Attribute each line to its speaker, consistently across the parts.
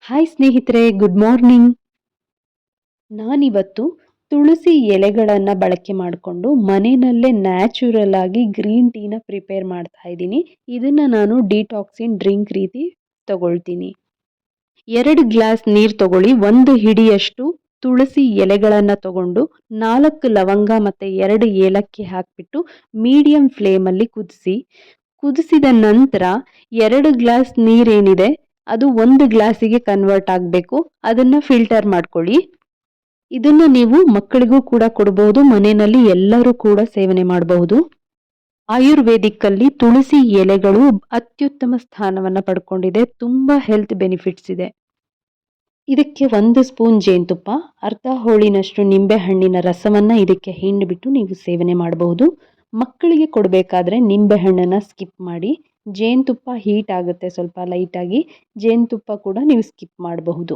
Speaker 1: Hi ಸ್ನೇಹಿತರೆ, good morning. ನಾನಿವತ್ತು ತುಳಸಿ ಎಲೆಗಳನ್ನು ಬಳಕೆ ಮಾಡಿಕೊಂಡು ಮನೆಯಲ್ಲೇ ನ್ಯಾಚುರಲ್ ಆಗಿ ಗ್ರೀನ್ ಟೀನ ಪ್ರಿಪೇರ್ ಮಾಡ್ತಾ ಇದ್ದೀನಿ. ಇದನ್ನು ನಾನು ಡಿಟಾಕ್ಸಿನ್ ಡ್ರಿಂಕ್ ರೀತಿ ತಗೊಳ್ತೀನಿ. 2 ಗ್ಲಾಸ್ ನೀರು ತಗೊಳ್ಳಿ. 1 ಹಿಡಿಯಷ್ಟು ತುಳಸಿ ಎಲೆಗಳನ್ನು ತಗೊಂಡು 4 ಲವಂಗ ಮತ್ತು 2 ಏಲಕ್ಕಿ ಹಾಕಿಬಿಟ್ಟು ಮೀಡಿಯಂ ಫ್ಲೇಮಲ್ಲಿ ಕುದಿಸಿದ ನಂತರ 2 ಗ್ಲಾಸ್ ನೀರೇನಿದೆ ಅದು 1 ಗ್ಲಾಸಿಗೆ ಕನ್ವರ್ಟ್ ಆಗಬೇಕು. ಅದನ್ನು ಫಿಲ್ಟರ್ ಮಾಡ್ಕೊಳ್ಳಿ. ಇದನ್ನು ನೀವು ಮಕ್ಕಳಿಗೂ ಕೂಡ ಕೊಡಬಹುದು, ಮನೆಯಲ್ಲಿ ಎಲ್ಲರೂ ಕೂಡ ಸೇವನೆ ಮಾಡಬಹುದು. ಆಯುರ್ವೇದಿಕ್ಕಲ್ಲಿ ತುಳಸಿ ಎಲೆಗಳು ಅತ್ಯುತ್ತಮ ಸ್ಥಾನವನ್ನು ಪಡ್ಕೊಂಡಿದೆ. ತುಂಬ ಹೆಲ್ತ್ ಬೆನಿಫಿಟ್ಸ್ ಇದೆ. ಇದಕ್ಕೆ 1 ಸ್ಪೂನ್ ಜೇನುತುಪ್ಪ, ಅರ್ಧ ಹೋಳಿನಷ್ಟು ನಿಂಬೆಹಣ್ಣಿನ ರಸವನ್ನು ಇದಕ್ಕೆ ಹಿಂಡಿಬಿಟ್ಟು ನೀವು ಸೇವನೆ ಮಾಡಬಹುದು. ಮಕ್ಕಳಿಗೆ ಕೊಡಬೇಕಾದ್ರೆ ನಿಂಬೆಹಣ್ಣನ್ನು ಸ್ಕಿಪ್ ಮಾಡಿ. ಜೇನುತುಪ್ಪ ಹೀಟ್ ಆಗುತ್ತೆ ಸ್ವಲ್ಪ ಲೈಟಾಗಿ, ಜೇನುತುಪ್ಪ ಕೂಡ ನೀವು ಸ್ಕಿಪ್ ಮಾಡಬಹುದು.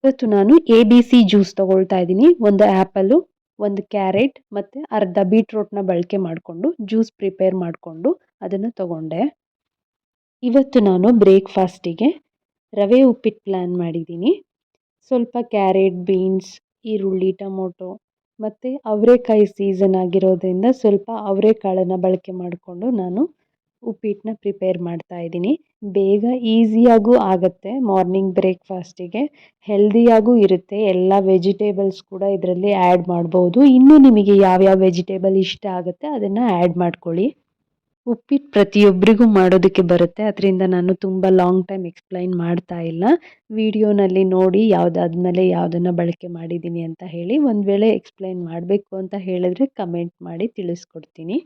Speaker 1: ಇವತ್ತು ನಾನು ABC ಜ್ಯೂಸ್ ತಗೊಳ್ತಾ ಇದ್ದೀನಿ. 1 ಆ್ಯಪಲು, 1 ಕ್ಯಾರೆಟ್ ಮತ್ತು ಅರ್ಧ ಬೀಟ್ರೋಟ್ನ ಬಳಕೆ ಮಾಡಿಕೊಂಡು ಜ್ಯೂಸ್ ಪ್ರಿಪೇರ್ ಮಾಡಿಕೊಂಡು ಅದನ್ನು ತಗೊಂಡೆ. ಇವತ್ತು ನಾನು ಬ್ರೇಕ್ಫಾಸ್ಟಿಗೆ ರವೆ ಉಪ್ಪಿಟ್ಟು ಪ್ಲ್ಯಾನ್ ಮಾಡಿದ್ದೀನಿ. ಸ್ವಲ್ಪ ಕ್ಯಾರೆಟ್, ಬೀನ್ಸ್, ಈರುಳ್ಳಿ, ಟೊಮೊಟೊ ಮತ್ತು ಅವರೆಕಾಯಿ ಸೀಸನ್ ಆಗಿರೋದ್ರಿಂದ ಸ್ವಲ್ಪ ಅವರೆಕಾಳನ್ನು ಬಳಕೆ ಮಾಡಿಕೊಂಡು ನಾನು ಉಪ್ಪಿಟ್ಟನ್ನ ಪ್ರಿಪೇರ್ ಮಾಡ್ತಾ ಇದ್ದೀನಿ. ಬೇಗ ಈಸಿಯಾಗೂ ಆಗುತ್ತೆ. ಮಾರ್ನಿಂಗ್ ಬ್ರೇಕ್ಫಾಸ್ಟಿಗೆ ಹೆಲ್ದಿಯಾಗೂ ಇರುತ್ತೆ. ಎಲ್ಲ ವೆಜಿಟೇಬಲ್ಸ್ ಕೂಡ ಇದರಲ್ಲಿ ಆ್ಯಡ್ ಮಾಡ್ಬೋದು. ಇನ್ನೂ ನಿಮಗೆ ಯಾವ್ಯಾವ ವೆಜಿಟೇಬಲ್ ಇಷ್ಟ ಆಗುತ್ತೆ ಅದನ್ನು ಆ್ಯಡ್ ಮಾಡ್ಕೊಳ್ಳಿ. ಉಪ್ಪಿಟ್ಟು ಪ್ರತಿಯೊಬ್ಬರಿಗೂ ಮಾಡೋದಕ್ಕೆ ಬರುತ್ತೆ, ಅದರಿಂದ ನಾನು ತುಂಬ ಲಾಂಗ್ ಟೈಮ್ ಎಕ್ಸ್ಪ್ಲೈನ್ ಮಾಡ್ತಾ ಇಲ್ಲ. ವಿಡಿಯೋನಲ್ಲಿ ನೋಡಿ ಯಾವುದಾದ್ಮೇಲೆ ಯಾವುದನ್ನು ಬಳಕೆ ಮಾಡಿದ್ದೀನಿ ಅಂತ ಹೇಳಿ. ಒಂದು ವೇಳೆ ಎಕ್ಸ್ಪ್ಲೈನ್ ಮಾಡಬೇಕು ಅಂತ ಹೇಳಿದ್ರೆ ಕಮೆಂಟ್ ಮಾಡಿ ತಿಳಿಸ್ಕೊಡ್ತೀನಿ.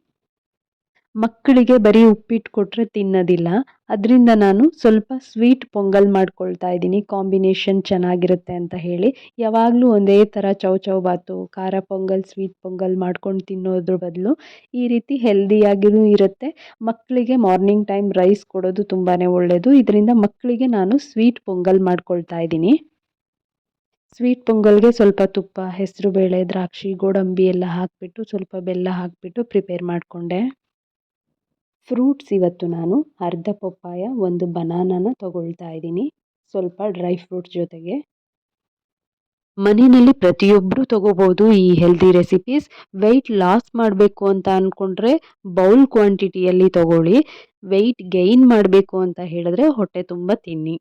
Speaker 1: ಮಕ್ಕಳಿಗೆ ಬರೀ ಉಪ್ಪಿಟ್ಟು ಕೊಟ್ಟರೆ ತಿನ್ನೋದಿಲ್ಲ, ಅದರಿಂದ ನಾನು ಸ್ವಲ್ಪ ಸ್ವೀಟ್ ಪೊಂಗಲ್ ಮಾಡ್ಕೊಳ್ತಾ ಇದ್ದೀನಿ. ಕಾಂಬಿನೇಷನ್ ಚೆನ್ನಾಗಿರುತ್ತೆ ಅಂತ ಹೇಳಿ. ಯಾವಾಗಲೂ ಒಂದೇ ಥರ ಚೌಚೌಬಾತು, ಖಾರ ಪೊಂಗಲ್, ಸ್ವೀಟ್ ಪೊಂಗಲ್ ಮಾಡ್ಕೊಂಡು ತಿನ್ನೋದ್ರ ಬದಲು ಈ ರೀತಿ ಹೆಲ್ದಿಯಾಗಿಯೂ ಇರುತ್ತೆ. ಮಕ್ಕಳಿಗೆ ಮಾರ್ನಿಂಗ್ ಟೈಮ್ ರೈಸ್ ಕೊಡೋದು ತುಂಬಾ ಒಳ್ಳೆಯದು. ಇದರಿಂದ ಮಕ್ಕಳಿಗೆ ನಾನು ಸ್ವೀಟ್ ಪೊಂಗಲ್ ಮಾಡ್ಕೊಳ್ತಾ ಇದ್ದೀನಿ. ಸ್ವೀಟ್ ಪೊಂಗಲ್ಗೆ ಸ್ವಲ್ಪ ತುಪ್ಪ, ಹೆಸರುಬೇಳೆ, ದ್ರಾಕ್ಷಿ, ಗೋಡಂಬಿ ಎಲ್ಲ ಹಾಕಿಬಿಟ್ಟು ಸ್ವಲ್ಪ ಬೆಲ್ಲ ಹಾಕಿಬಿಟ್ಟು ಪ್ರಿಪೇರ್ ಮಾಡಿಕೊಂಡೆ. ಫ್ರೂಟ್ಸ್ ಇವತ್ತು ನಾನು ಅರ್ಧ ಪಪ್ಪಾಯ, 1 ಬನಾನಾನ ತಗೊಳ್ತಾ ಇದ್ದೀನಿ, ಸ್ವಲ್ಪ ಡ್ರೈ ಫ್ರೂಟ್ಸ್ ಜೊತೆಗೆ. ಮನೆಯಲ್ಲಿ ಪ್ರತಿಯೊಬ್ಬರು ತಗೋಬೋದು ಈ ಹೆಲ್ದಿ ರೆಸಿಪೀಸ್. ವೆಯ್ಟ್ ಲಾಸ್ ಮಾಡಬೇಕು ಅಂತ ಅಂದ್ಕೊಂಡ್ರೆ ಬೌಲ್ ಕ್ವಾಂಟಿಟಿಯಲ್ಲಿ ತಗೊಳ್ಳಿ. ವೆಯ್ಟ್ ಗೈನ್ ಮಾಡಬೇಕು ಅಂತ ಹೇಳಿದ್ರೆ ಹೊಟ್ಟೆ ತುಂಬ ತಿನ್ನಿ.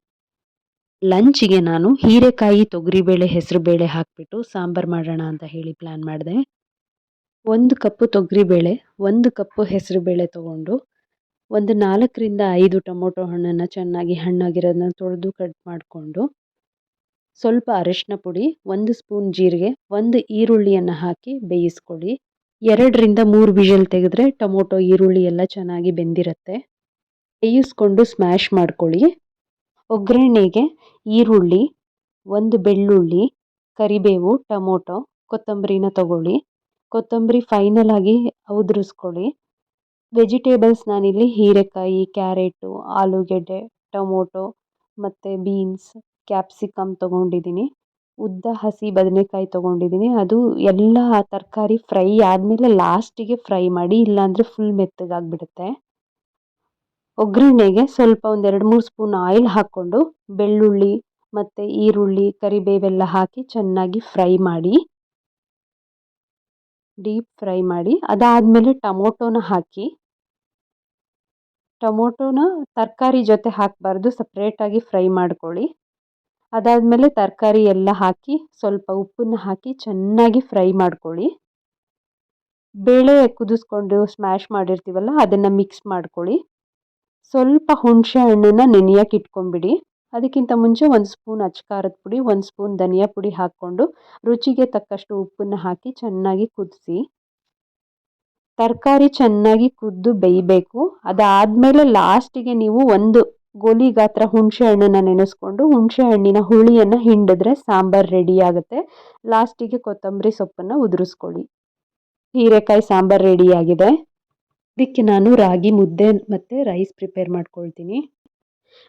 Speaker 1: ಲಂಚಿಗೆ ನಾನು ಹೀರೆಕಾಯಿ, ತೊಗರಿಬೇಳೆ, ಹೆಸರುಬೇಳೆ ಹಾಕಿಬಿಟ್ಟು ಸಾಂಬಾರು ಮಾಡೋಣ ಅಂತ ಹೇಳಿ ಪ್ಲ್ಯಾನ್ ಮಾಡಿದೆ. 1 ಕಪ್ಪು ತೊಗರಿಬೇಳೆ, 1 ಕಪ್ಪು ಹೆಸರುಬೇಳೆ ತೊಗೊಂಡು 4 ರಿಂದ 5 ಟೊಮೊಟೊ ಹಣ್ಣನ್ನು ಚೆನ್ನಾಗಿ ಹಣ್ಣಾಗಿರೋದನ್ನ ತೊಳೆದು ಕಟ್ ಮಾಡಿಕೊಂಡು, ಸ್ವಲ್ಪ ಅರಿಶಿನ ಪುಡಿ, 1 ಸ್ಪೂನ್ ಜೀರಿಗೆ, 1 ಈರುಳ್ಳಿಯನ್ನು ಹಾಕಿ ಬೇಯಿಸ್ಕೊಳ್ಳಿ. 2 ರಿಂದ 3 ವಿಷಲ್ ತೆಗೆದ್ರೆ ಟೊಮೊಟೊ, ಈರುಳ್ಳಿ ಎಲ್ಲ ಚೆನ್ನಾಗಿ ಬೆಂದಿರುತ್ತೆ. ಬೇಯಿಸ್ಕೊಂಡು ಸ್ಮ್ಯಾಶ್ ಮಾಡ್ಕೊಳ್ಳಿ. ಒಗ್ಗರಣೆಗೆ ಈರುಳ್ಳಿ, 1 ಬೆಳ್ಳುಳ್ಳಿ, ಕರಿಬೇವು, ಟೊಮೊಟೊ, ಕೊತ್ತಂಬರಿನ ತಗೊಳ್ಳಿ. ಕೊತ್ತಂಬರಿ ಫೈನಲ್ ಆಗಿ ಉದುರಿಸ್ಕೊಳ್ಳಿ. ವೆಜಿಟೇಬಲ್ಸ್ ನಾನಿಲ್ಲಿ ಹೀರೆಕಾಯಿ, ಕ್ಯಾರೆಟು, ಆಲೂಗೆಡ್ಡೆ, ಟೊಮೊಟೊ ಮತ್ತು ಬೀನ್ಸ್, ಕ್ಯಾಪ್ಸಿಕಮ್ ತೊಗೊಂಡಿದ್ದೀನಿ. ಉದ್ದ ಹಸಿ ಬದನೆಕಾಯಿ ತೊಗೊಂಡಿದ್ದೀನಿ. ಅದು ಎಲ್ಲ ತರಕಾರಿ ಫ್ರೈ ಆದಮೇಲೆ ಲಾಸ್ಟಿಗೆ ಫ್ರೈ ಮಾಡಿ, ಇಲ್ಲಾಂದರೆ ಫುಲ್ ಮೆತ್ತಗಾಗ್ಬಿಡುತ್ತೆ. ಒಗ್ಗರಣೆಗೆ ಸ್ವಲ್ಪ 1-2-3 ಸ್ಪೂನ್ ಆಯಿಲ್ ಹಾಕ್ಕೊಂಡು ಬೆಳ್ಳುಳ್ಳಿ ಮತ್ತು ಈರುಳ್ಳಿ, ಕರಿಬೇವೆಲ್ಲ ಹಾಕಿ ಚೆನ್ನಾಗಿ ಡೀಪ್ ಫ್ರೈ ಮಾಡಿ. ಅದಾದಮೇಲೆ ಟೊಮೊಟೊನ ಹಾಕಿ. ಟೊಮೊಟೊನ ತರಕಾರಿ ಜೊತೆ ಹಾಕಬಾರ್ದು, ಸಪ್ರೇಟಾಗಿ ಫ್ರೈ ಮಾಡ್ಕೊಳ್ಳಿ. ಅದಾದಮೇಲೆ ತರಕಾರಿ ಎಲ್ಲ ಹಾಕಿ ಸ್ವಲ್ಪ ಉಪ್ಪನ್ನು ಹಾಕಿ ಚೆನ್ನಾಗಿ ಫ್ರೈ ಮಾಡ್ಕೊಳ್ಳಿ. ಬೇಳೆ ಕುದಿಸ್ಕೊಂಡು ಸ್ಮ್ಯಾಶ್ ಮಾಡಿರ್ತೀವಲ್ಲ ಅದನ್ನು ಮಿಕ್ಸ್ ಮಾಡ್ಕೊಳ್ಳಿ. ಸ್ವಲ್ಪ ಹುಣಸೆ ಹಣ್ಣನ್ನು ನೆನೆಯೋಕೆ ಇಟ್ಕೊಂಬಿಡಿ. ಅದಕ್ಕಿಂತ ಮುಂಚೆ 1 ಸ್ಪೂನ್ ಅಚ್ಚಕಾರದ ಪುಡಿ, 1 ಸ್ಪೂನ್ ಧನಿಯಾ ಪುಡಿ ಹಾಕ್ಕೊಂಡು ರುಚಿಗೆ ತಕ್ಕಷ್ಟು ಉಪ್ಪನ್ನು ಹಾಕಿ ಚೆನ್ನಾಗಿ ಕುದಿಸಿ. ತರಕಾರಿ ಚೆನ್ನಾಗಿ ಕುದ್ದು ಬೇಯಬೇಕು. ಅದಾದಮೇಲೆ ಲಾಸ್ಟಿಗೆ ನೀವು 1 ಗೋಲಿ ಗಾತ್ರ ಹುಣಸೆ ಹಣ್ಣನ್ನು ನೆನೆಸ್ಕೊಂಡು ಹುಣಸೆ ಹಣ್ಣಿನ ಹುಳಿಯನ್ನು ಹಿಂಡಿದ್ರೆ ಸಾಂಬಾರು ರೆಡಿ ಆಗುತ್ತೆ. ಲಾಸ್ಟಿಗೆ ಕೊತ್ತಂಬರಿ ಸೊಪ್ಪನ್ನು ಉದುರಿಸ್ಕೊಳ್ಳಿ. ಹೀರೆಕಾಯಿ ಸಾಂಬಾರು ರೆಡಿಯಾಗಿದೆ. ಇದಕ್ಕೆ ನಾನು ರಾಗಿ ಮುದ್ದೆ ಮತ್ತು ರೈಸ್ ಪ್ರಿಪೇರ್ ಮಾಡ್ಕೊಳ್ತೀನಿ.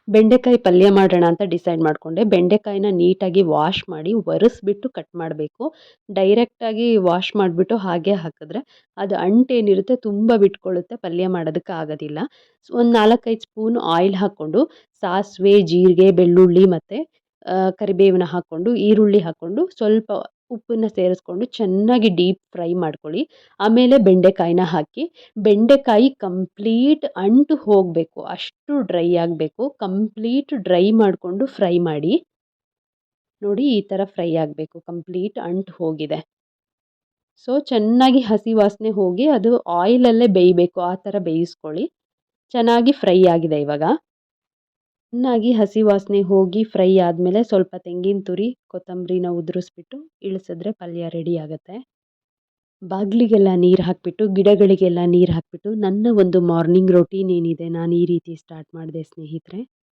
Speaker 1: ಬೆಂಡೆಕಾಯಿ ಪಲ್ಯ ಮಾಡೋಣ ಅಂತ ಡಿಸೈಡ್ ಮಾಡಿಕೊಂಡೆ. ಬೆಂಡೆಕಾಯಿನ ನೀಟಾಗಿ ವಾಶ್ ಮಾಡಿ ಒರೆಸ್ಬಿಟ್ಟು ಕಟ್ ಮಾಡಬೇಕು. ಡೈರೆಕ್ಟಾಗಿ ವಾಶ್ ಮಾಡಿಬಿಟ್ಟು ಹಾಗೆ ಹಾಕಿದ್ರೆ ಅದು ಅಂಟೇನಿರುತ್ತೆ ತುಂಬ ಬಿಟ್ಕೊಳ್ಳುತ್ತೆ, ಪಲ್ಯ ಮಾಡೋದಕ್ಕೆ ಆಗೋದಿಲ್ಲ. ಒಂದು 4-5 ಸ್ಪೂನ್ ಆಯಿಲ್ ಹಾಕ್ಕೊಂಡು ಸಾಸಿವೆ, ಜೀರಿಗೆ, ಬೆಳ್ಳುಳ್ಳಿ ಮತ್ತು ಕರಿಬೇವನ್ನ ಹಾಕ್ಕೊಂಡು, ಈರುಳ್ಳಿ ಹಾಕ್ಕೊಂಡು ಸ್ವಲ್ಪ ಉಪ್ಪನ್ನು ಸೇರಿಸ್ಕೊಂಡು ಚೆನ್ನಾಗಿ ಡೀಪ್ ಫ್ರೈ ಮಾಡ್ಕೊಳ್ಳಿ. ಆಮೇಲೆ ಬೆಂಡೆಕಾಯಿನ ಹಾಕಿ ಬೆಂಡೆಕಾಯಿ ಕಂಪ್ಲೀಟ್ ಅಂಟು ಹೋಗಬೇಕು, ಅಷ್ಟು ಡ್ರೈ ಆಗಬೇಕು. ಕಂಪ್ಲೀಟ್ ಡ್ರೈ ಮಾಡಿಕೊಂಡು ಫ್ರೈ ಮಾಡಿ. ನೋಡಿ ಈ ಥರ ಫ್ರೈ ಆಗಬೇಕು, ಕಂಪ್ಲೀಟ್ ಅಂಟು ಹೋಗಿದೆ. ಸೊ ಚೆನ್ನಾಗಿ ಹಸಿ ವಾಸನೆ ಹೋಗಿ ಅದು ಆಯಿಲಲ್ಲೇ ಬೇಯಬೇಕು, ಆ ಥರ ಬೇಯಿಸ್ಕೊಳ್ಳಿ. ಚೆನ್ನಾಗಿ ಫ್ರೈ ಆಗಿದೆ ಇವಾಗ. ಚೆನ್ನಾಗಿ ಹಸಿ ವಾಸನೆ ಹೋಗಿ ಫ್ರೈ ಆದಮೇಲೆ ಸ್ವಲ್ಪ ತೆಂಗಿನ ತುರಿ, ಕೊತ್ತಂಬರಿನ ಉದುರಿಸ್ಬಿಟ್ಟು ಇಳಿಸಿದ್ರೆ ಪಲ್ಯ ರೆಡಿ ಆಗುತ್ತೆ. ಬಾಗಿಲಿಗೆಲ್ಲ ನೀರು ಹಾಕಿಬಿಟ್ಟು, ಗಿಡಗಳಿಗೆಲ್ಲ ನೀರು ಹಾಕಿಬಿಟ್ಟು ನನ್ನ ಒಂದು ಮಾರ್ನಿಂಗ್ ರೊಟೀನ್ ಏನಿದೆ ನಾನು ಈ ರೀತಿ ಸ್ಟಾರ್ಟ್ ಮಾಡಿದೆ ಸ್ನೇಹಿತರೆ.